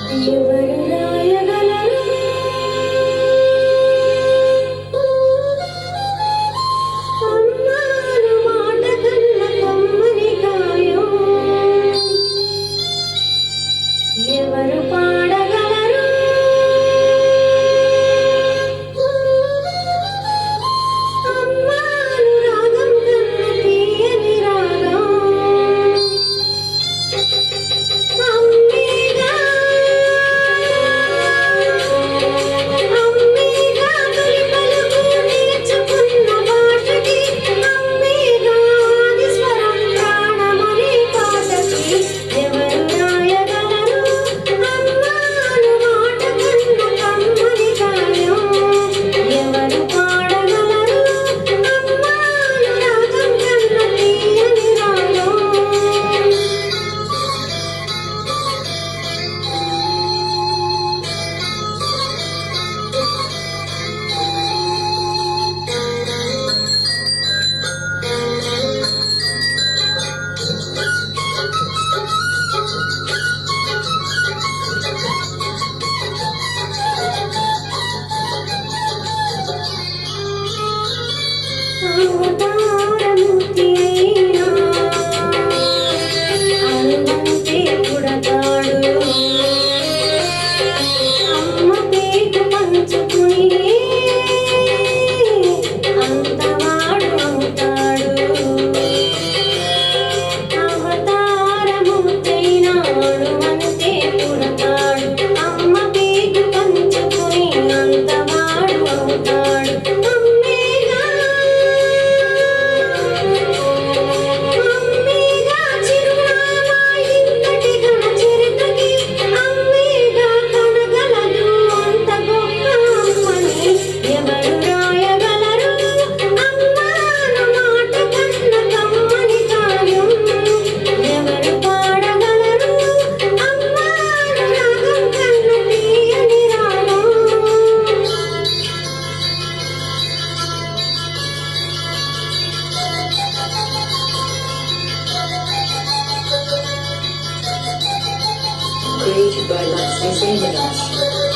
ఎవరు రాయగలరు అమ్మాను మాట కన్న కమ్మని గాయం ఎవరు పాడగలరు అమ్మాను రాగం కన్న తీయని రాగం అమ్మేగా అమ్మేగా తొలి పలుకు నేర్చుకున్న భాషకి అమ్మేగా ఆది స్వరం ప్రాణమనే పాటకి ఎవరు రాయగలరు అమ్మాను మాట కన్న కమ్మని గాయం ఎవరు పాడగలరు అమ్మాను రాగం కన్న తీయని రాగం అవతారమూర్తి అయినా అరువంతే పుడతాడు అమ్మ పేగు పంచుకుని అంతవాడు అవుతాడు అవతారమూర్తైనా అరువంతే పుడతాడు అమ్మ పేగు పంచుకుని అంతవాడు అవుతాడు అమ్మేగా అమ్మేగా చిరునామా ఇంతటి ఘన చరిత్రకి అమ్మేగా కనగలదు అంత గొప్ప అమ్మని ఎవరు రాయగలరు అమ్మాను మాట కన్న కమ్మని గాయం ఎవరు పాడగలరు అమ్మాను రాగం కన్న తీయని రాగం Created by Lakshmi Singh.